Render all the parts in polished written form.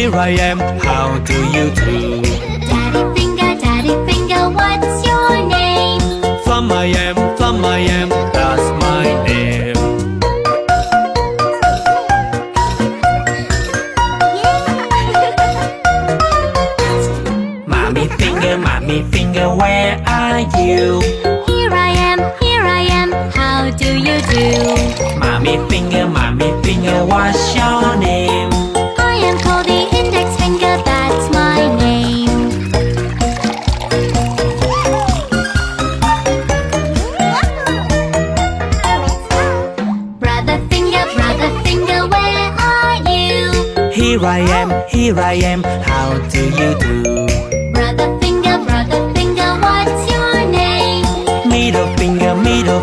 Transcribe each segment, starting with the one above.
Here I am, how do you do? Daddy finger, what's your name? Thumb I am, that's my name. Mommy finger, where are you? Here I am, how do you do? Mommy finger, what's your name? I am called the index finger, that's my name. Brother finger, where are you? Here I am, how do you do? Brother finger, what's your name? Middle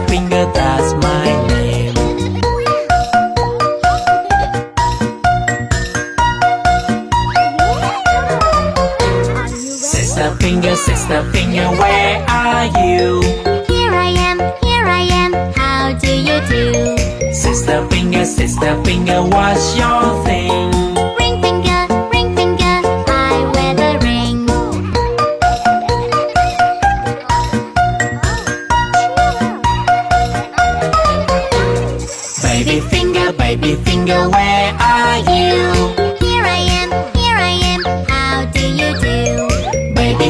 finger, that's my name. Sister finger, where are you? Here I am, how do you do? Sister finger, what's your thing? Ring finger, I wear the ring. Baby finger, where are you? Here I am, how do you do? Baby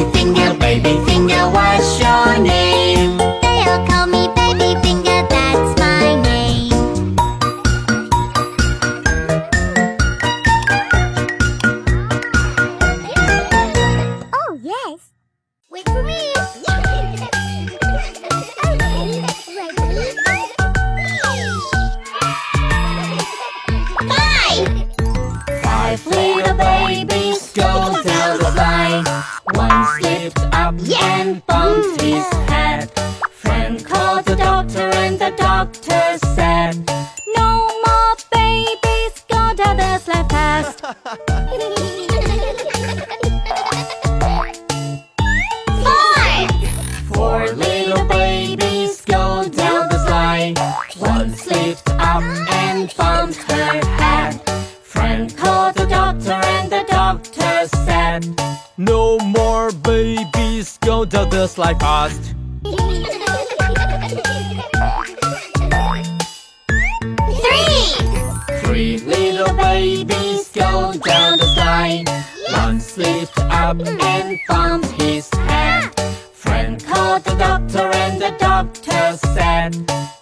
finger, what's your name? They all call me baby finger, that's my name. Oh yes, wait for me. Five little babies go down the line. One slipped up and bumped his head. Friend called the doctor and the doctor said, No more babies go down the slide fast. Four little babies go down the slide. One slipped up and bumped her head. Friend called the doctor and the doctor said, No more babies go down the slide fast. Three little babies go down the slide. One slipped up and bumped his head. Friend called the doctor and the doctor said,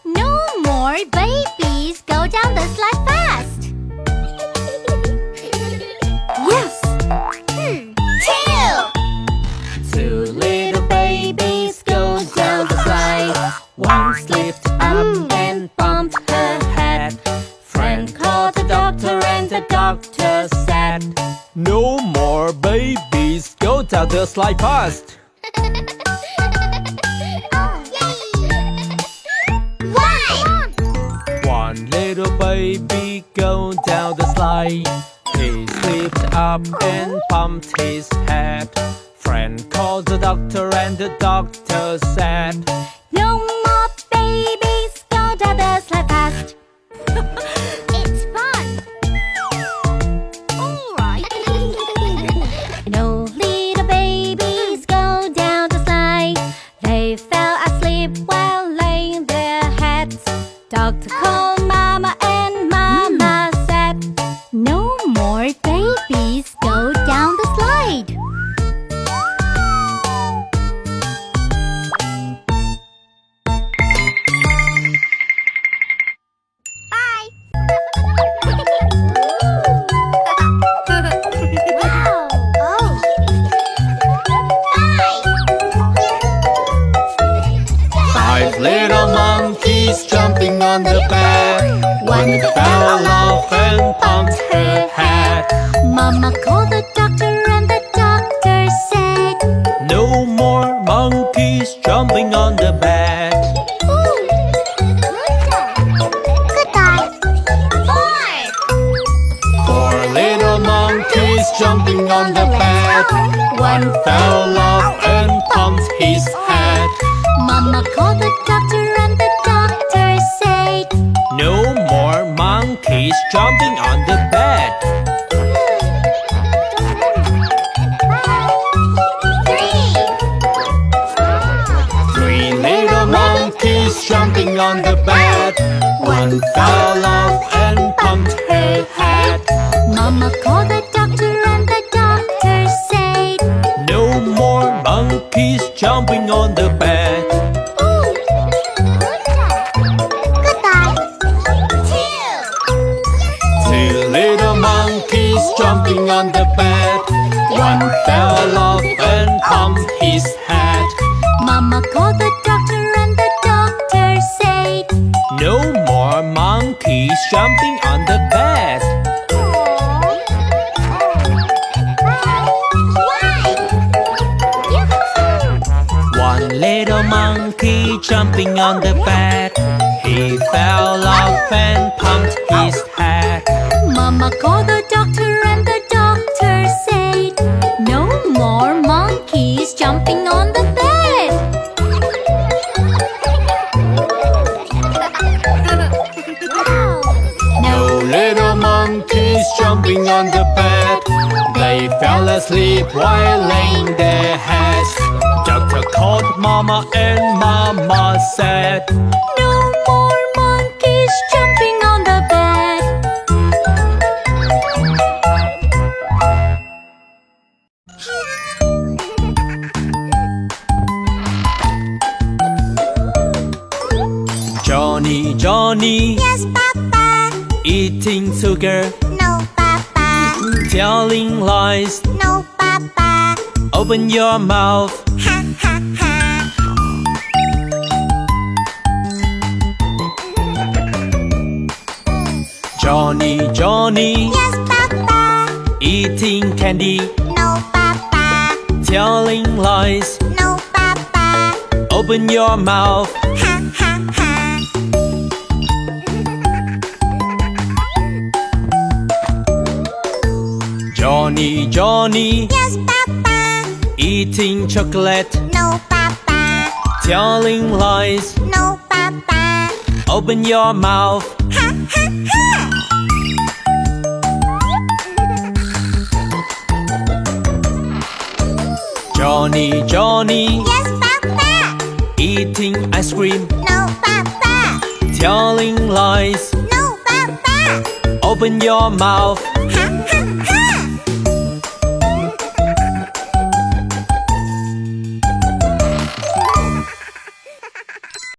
No more babies go down the slide fast. Yes. Two little babies go down the slide. One slipped up and bumped her head. Friend called the doctor and the doctor said, No more babies go down the slide fast. One little baby go down the slide. He slipped up and bumped his head. Friend called the doctor and the doctor said, No more babies go down the slide fast. It's fun. Alright. No little babies go down the slide. They fell asleep while laying their heads. Doctor called Mama and Mama said, No more babies go down the slide. Bye. Wow. Oh. Bye. Five little monkeys jumping on the bed. One fell off and bumped her head. Mama called the doctor and the doctor said, No more monkeys jumping on the bed. Goodbye. Four little monkeys jumping on the bed. One fell off and bumped his head. Mama called the doctor and the doctor said, No more monkeys jumping on the bed. monkeys jumping on the bed. One fell off and bumped her head. Mama called the doctor and the doctor said, No more monkeys jumping on the bed. Goodbye. Two little monkeys jumping on the bed. One fell off and bumped his head. Mama called the doctor and the doctor said, No more monkeys jumping on the bed. One little monkey jumping on the bed. He fell off and bumped his head. Mama called the doctor and the doctor said, No more monkeys jumping on the bed. No little monkeys jumping on the bed. They fell asleep while laying their heads. Doctor called Mama and Mama said, No more monkeys jumping on the bed. Johnny, Johnny, Yes, Papa. eating sugar, No, Papa. telling lies. No, Papa. Open your mouth. Ha, ha, ha. Johnny, Johnny, Yes, Papa. eating candy, No, Papa. telling lies. No, Papa. Open your mouth. Ha, ha, ha. Johnny, Johnny, Yes, Papa. eating chocolate, No, Papa. telling lies. No, Papa. Open your mouth. Ha, ha, ha. Johnny, Johnny, Yes, Papa. eating ice cream, No, Papa. telling lies. No, Papa. Open your mouth.